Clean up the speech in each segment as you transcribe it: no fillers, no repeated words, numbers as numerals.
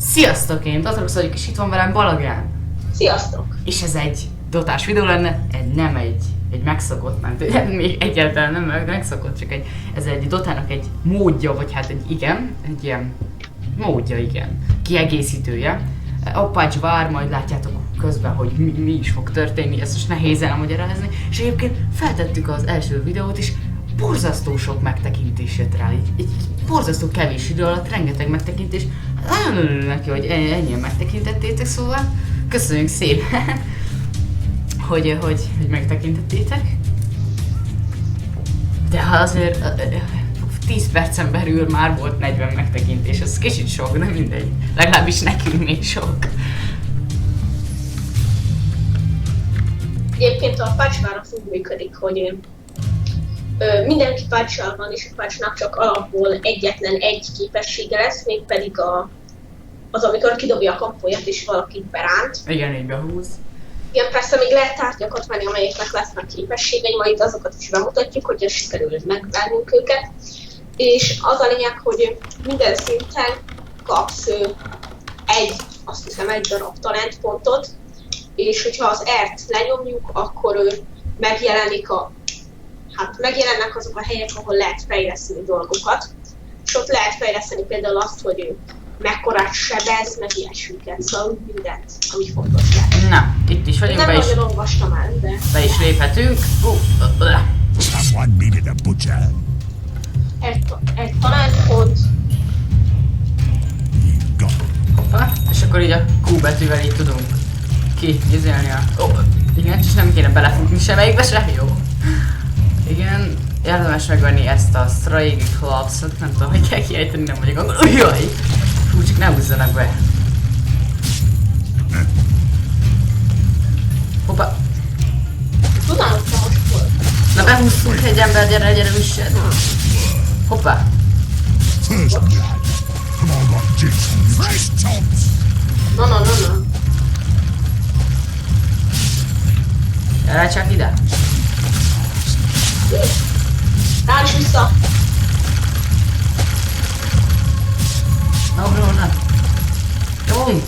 Sziasztok, én Datarox vagyok, és itt van velem Balagán. Sziasztok! És ez egy dotás videó lenne, nem egy megszokott, nem, még egyáltalán nem megszokott, csak ez egy dotának egy módja, vagy hát egy ilyen módja, kiegészítője. Apács vár, majd látjátok közben, hogy mi is fog történni, ezt most nehéz elmagyarázni. És egyébként feltettük az első videót is, borzasztó sok megtekintés jött rá, egy borzasztó kevés idő alatt, rengeteg megtekintés. Nagyon örülök neki, hogy ennyien megtekintettétek, szóval köszönjük szépen, hogy megtekintettétek. De ha azért 10 percen belül már volt 40 megtekintés, ez kicsit sok, de mindegy. Legalábbis nekünk még sok. Egyébként a patchvára úgy működik, hogy mindenki patchal van, és a patchnak csak alapból egyetlen egy képessége lesz, mégpedig az, amikor kidobja a kampóját és valakit beránt. Igen, így behúz. Igen, persze még lehet tárgyakat venni, amelyeknek lesznek képességei, majd azokat is bemutatjuk, hogy ez sikerül megvárnunk őket. És az a lényeg, hogy minden szinten kapsz egy darab talentpontot, és hogyha az R-t lenyomjuk, akkor megjelennek azok a helyek, ahol lehet fejleszteni dolgokat. És ott lehet fejleszteni például azt, hogy megkorát sebez, meg ilyesmiket, szóval mindent, ami fontos lehet. Na, itt is vagyunk, Nem nagyon olvastam el, de... Be is léphetünk. Someone needed a butcher. Egy talentpont. Hoppá, és akkor így a Q betűvel így tudunk kinézelni a... Igen, és nem kéne belefutni semmelyikbe se, jó. Igen, érdemes megvenni ezt a Strike Clubs-ot, nem tudom, hogy kell kiejteni, nem vagyok angol. Ujjaj! Hú, csak ne húzzanak be. Hoppá! Tudom, hogy most volt. Na behúztunk egy ember, gyere üssed! Hoppá! First blood. Come on, got jigs. Fresh tops. No. Gyere csak ide! Rá is vissza. No, na! Jó! Én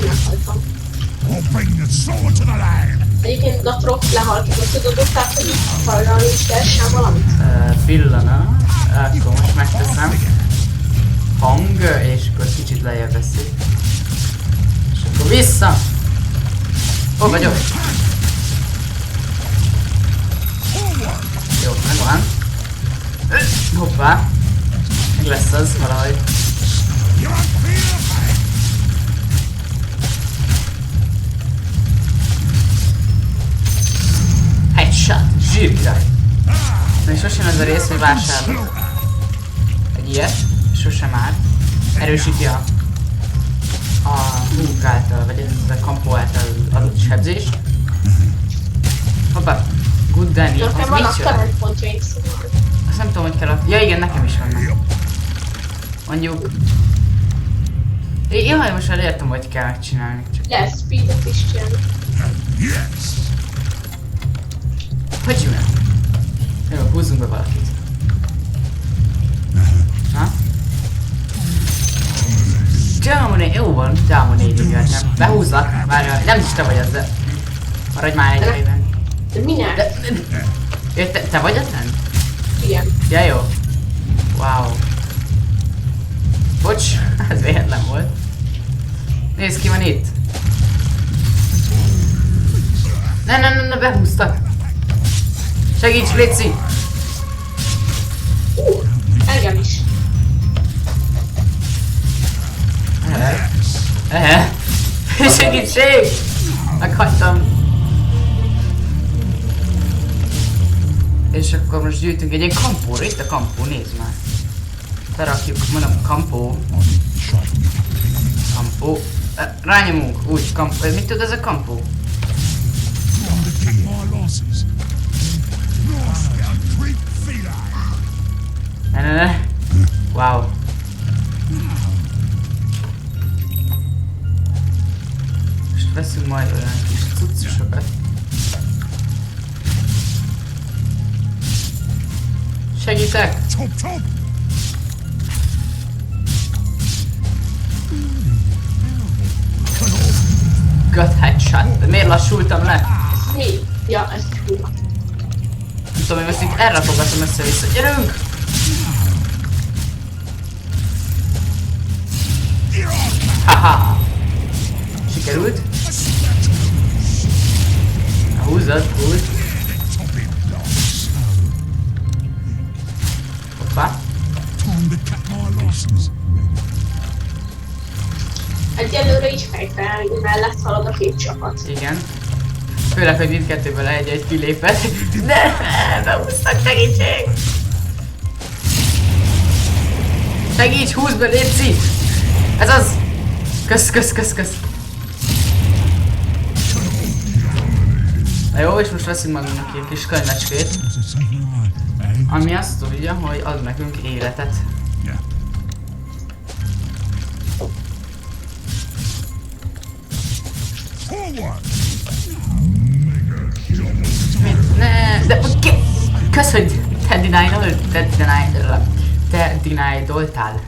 meghaltam. I'll bring the sword to the land. Egyébként a Trox lehalkított, tudod, tehát hogy hajrani is lehessen valamit. Pillanat, akkor most megteszem. Hang, és akkor kicsit lejjebb veszik. És akkor vissza! Hol vagyok? Jó, megvan. Hoppá! Meg lesz az valahogy. Headshot! Zsírkirály! Na és sosem ez a rész, hogy vásárolok egy ilyet, sosem már. Erősíti a hook által, vagy ez a kampó által adott sebzést. Hoppá! Good Danny, Nekem az mit vannak csinál? talentpontjaink szóval. Azt nem tudom, hogy kell a... Ja igen, nekem is vannak. Mondjuk... Jaj, most már értem, hogy kell megcsinálni. Csak... Lehet speedet is csinálni. Yes. Hogy csinál? Jó, húzzunk be valakit. Na? Dominate, jó van, dominate jöttem. Behúzlak, várjál, nem is te vagy az, de... Maradj már egy helyben. De minek? Te vagy az nem? Igen. Ja, jó. Wow. Bocs, ez véletlen volt. Nézd ki van itt. Ne, behúztak. Segíts, Léci! Engem is. Segítség! Meghagytam. És akkor most gyűjtünk egy ilyen kampóra. Itt a kampó, nézd már. Berakjuk, mondom, kampó. Kampó. Rányomunk, úgy, kampó. Mit tud ez a kampó? More losses. Lost down Greek feline. Ne. Wow. Most veszünk majd olyan kis cuccosokat. Segítek! Top. headshot. De miért lassultam le? Mi? Ja, ezt tudom. Nem tudom, én most itt elrakogatom össze-vissza. Gyerünk! Haha! Sikerült. Na, húzzad, húzd. Hoppá. Time to cut my losses. Egyelőre így fejfel, mellett halad a két csapat. Igen. Főleg, hogy mindkettőből egy kilépett. De behúztak, segítség! Segíts, húzd be, létszik! Ez az! Kösz. Na jó, és most veszünk magunknak egy kis könyvecskét, Was it something like, eh? ami azt tudja, hogy ad nekünk életet. Yeah. Forward! Mit? Ne, de oké! Kösz, hogy te deny-doltál.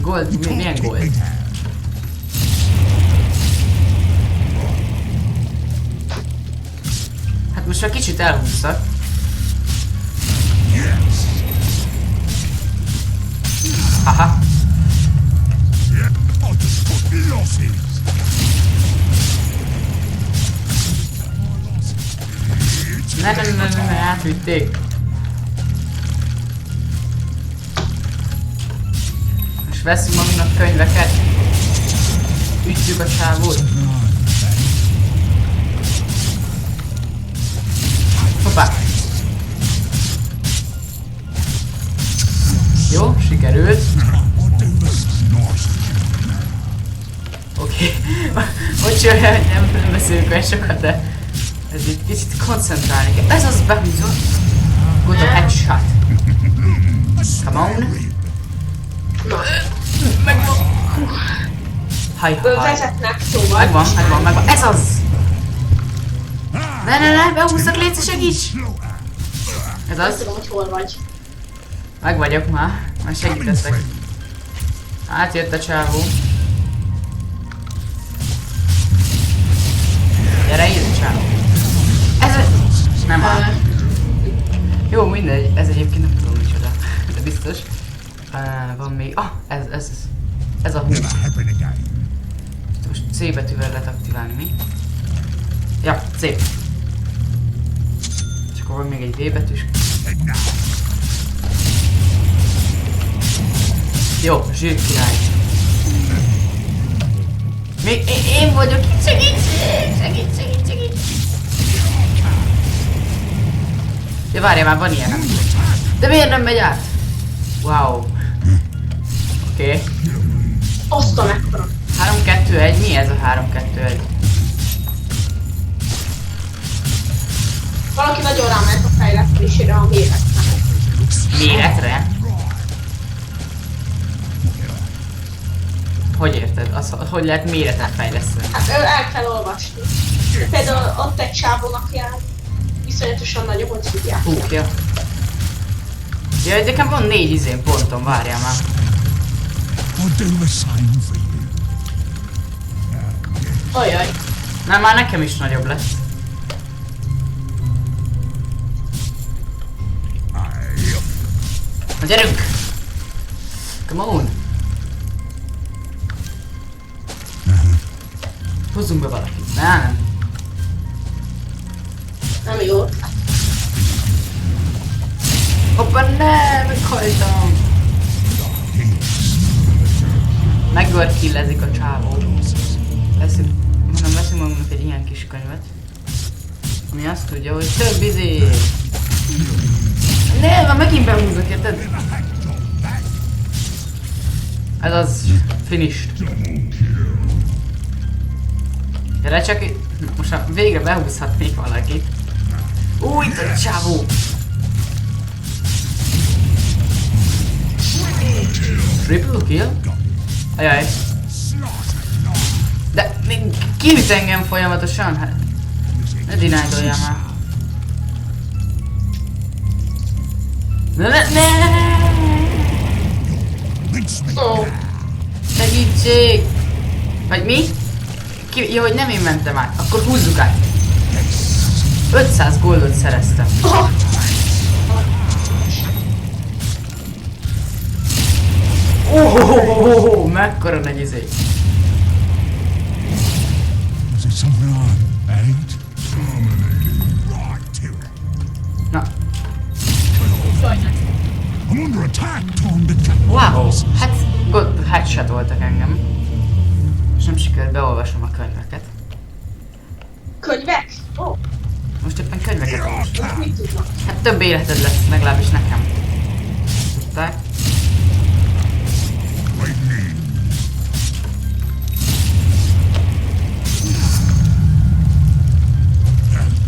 Gold, milyen gold? Hát most már kicsit elhúztak. Haha. Yeah, I just got losses. Ne, átvitték. Most veszünk magunknak könyveket. Ütjük a csávót. Hoppá. Jó, sikerült. Oké. Hogy jön, hogy nem beszélünk olyan sokat, de ez egy kicsit koncentrálni kell. Ez az behúzom. Good a headshot. Come on. Megvan. Haj. Vezetnek szóval. Megvan. Ez az. Ne, behúztak, légy, segíts. Ez Nem az. tudom, hogy hol vagy. Meg vagyok már. Már segítettek. Átjött a csávó. Gyere, ide csávó. Ez nem áll. Jó, mindegy. Ez egyébként nem tudom micsoda. De biztos. Van még... Ez a húg. Never happen again. Most C betűvel lehet aktiválni, mi? Ja, C. És akkor van még egy V betűs. Head now. Jó, zsír király. Még én vagyok itt, segíts! Ja, várjál már, van ilyen, nem? De miért nem megy át? Wow. Oké. Azt a mekkora. 3-2-1, mi ez a 3-2-1? Valaki nagyon ráment a fejlesztésére a méretnek. Méretre? Hogy érted? Hogy lehet méretet fejleszteni? Hát el kell olvasni. Például ott egy sávónak jár. Viszonyatosan nagyobb, hogy hívják. Ja. Ja, nekem van 4 pontom, várjál már. I'll do the same for you. Ajaj. Nem, már nekem is nagyobb lesz. Na gyerünk! Come on! Hozzunk be valakit. Nem. Nem jó. Hoppa, ne! Meghaltam! Megölt killezik a csávó. Veszünk magunknak egy ilyen kis könyvet. Ami azt tudja, hogy több Ne, már megint behúzok, érted? Ez az finished. Gyere csak most már végre behúzhatnék valakit. Itt a csávó! Triple kill? Ajaj. De még kiüt engem folyamatosan, hát. Ne deny-doljál már. Ne! Ó, Segítség! Vagy mi? Jó, hogy nem én mentem át. Akkor húzzuk át. 500 goldot szereztem. Mekkora nagy izé. Is it something I ate? Right to it. Na, I'm under attack, Tom the Cat. wow. Hát, headshot voltak engem. És nem sikerült beolvasom a könyveket. Könyvek? Ó, Most éppen könyveket olvasom. azt mit tudnak? Hát több életed lesz, legalábbis nekem. Tudták?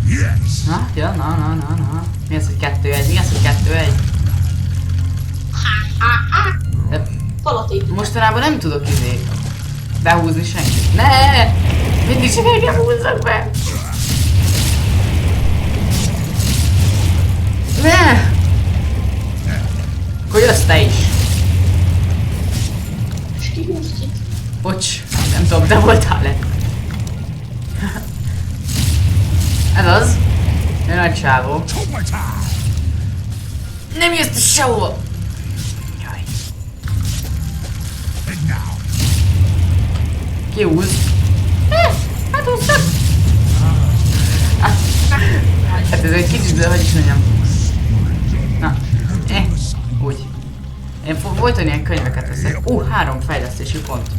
Yes. Na, ja, na. Mi az, hogy 2-1? Mi az, hogy 2-1? De Falat épít. mostanában nem tudok behúzni senkit. Ne! Mindig csak engem húzzak be! Ne! Akkor jössz te is. És kihúzt itt. Bocs, nem tudom, te voltál-e? Ez az. Jön a csávó. Tomata. Nem jössz sehova! Jaj. And now. Kiúz. Hát húzzak! Hát ez egy kicsit, de hogy is mondjam. Na, úgy. Én folyton ilyen könyveket veszek. 3 fejlesztési pont.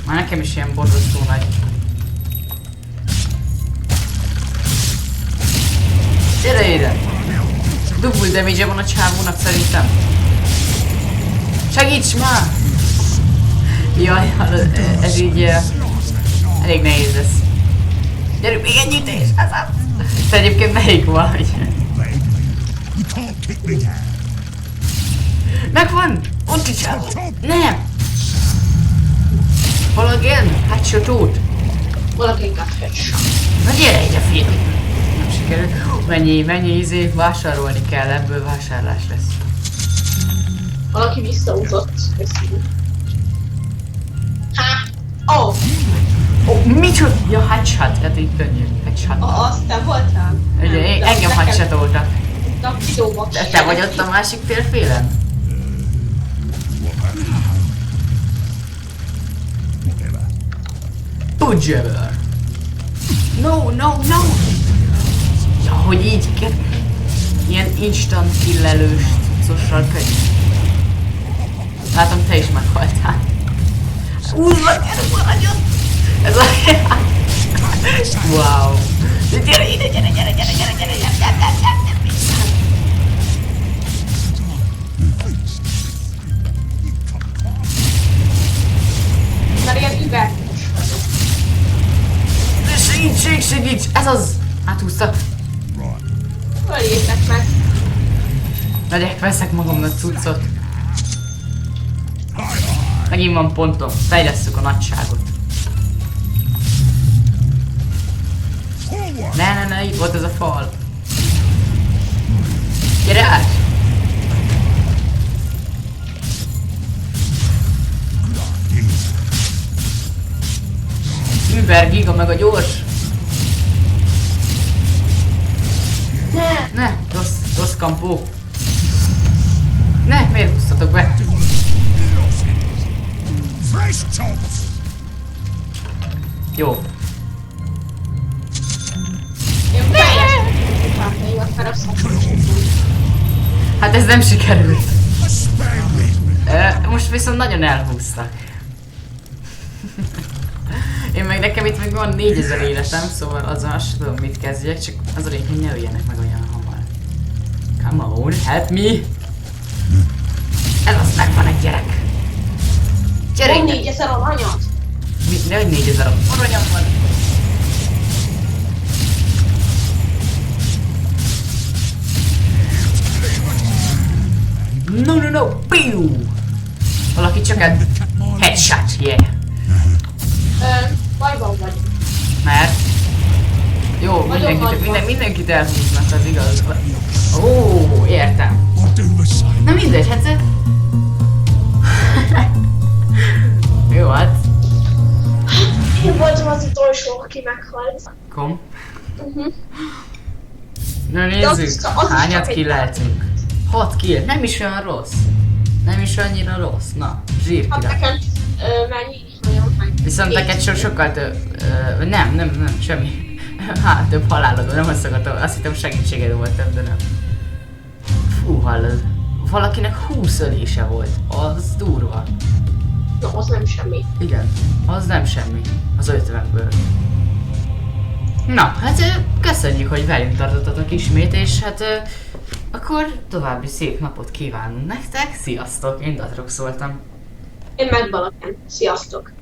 Már nekem is ilyen borzasztó nagy. Gyere ide! Double damage van a csávónak szerintem. Segíts már! Jaj, ez így elég nehéz lesz. Gyerünk, még egy ütés! Te egyébként melyik vagy? You can't kick me down. Megvan! Ott is csávó! Nem! Hol a gen? Headshot út! Valaki inkább headshot. Na gyere ide, fiam! Nem sikerült. Mennyi izé, vásárolni kell, ebből vásárlás lesz. Valaki visszaúzott. Köszönjük. Ó, Micsoda? Ja, headshot, hát így könnyű. Headshot. azt te voltál? Ugye, engem headshotoltak. A videóban. Te vagy ott a másik félfélen? Whatever. Budgever! No! Ja, hogy így kell. Ilyen instant killelős cuccossal könnyű. Látom, te is meghaltál. Gyere, maradjon! Ez a... Wow! De gyere ide, gyere! Mert ilyen übertős vagyok. De segíts! Ez az! Áthúzta. Right. Följétek meg. Veszek magamnak cuccot. Megint van pontom. Fejlesszük a nagyságot. Forward. Ne, itt volt ez a fal. Gyere át! Über giga meg a gyors. Ne, rossz kampó. Ne, miért húztatok be? Fresh tops. Jó. Én fejlesztettem. Még akár azt Hát ez nem sikerült. A spare me. Most viszont nagyon elhúztak. Én meg nekem itt még van 4000 életem, szóval azzal azt sem tudom mit kezdjek, csak az a lényeg, hogy ne öljenek meg olyan hamar. Come on, help me! Ez az, megvan egy gyerek! Gyere Van ide! 4000 aranyat. Nehogy 4000 aranyam van! No! Piu! Valaki csak egy headshot, yeah! Bajban vagy. Mert... Jó, mindenkit elhúznak, az igaz. Ó, értem. I'll do the same. Na mindegy, hát... meghalt. Kom. Uh-huh. Na De az nézzük, is csak hányat egy- kileltünk. 6 kill, nem is olyan rossz. Nem is annyira rossz, na, zsír Hát király. nekem mennyi? Nagyon hány? Viszont neked sokkal több, nem, semmi. Hát több halálod, nem azt akartam, azt hittem segítséged volt több, de nem. Fú, hallod. Valakinek 20 ölése volt, az durva. Na, az nem semmi. Igen, az nem semmi, az 50-ből. Na, hát köszönjük, hogy velünk tartottatok ismét, és hát akkor további szép napot kívánunk nektek. Sziasztok, én Datrok szóltam. Én meg Balaken. Sziasztok!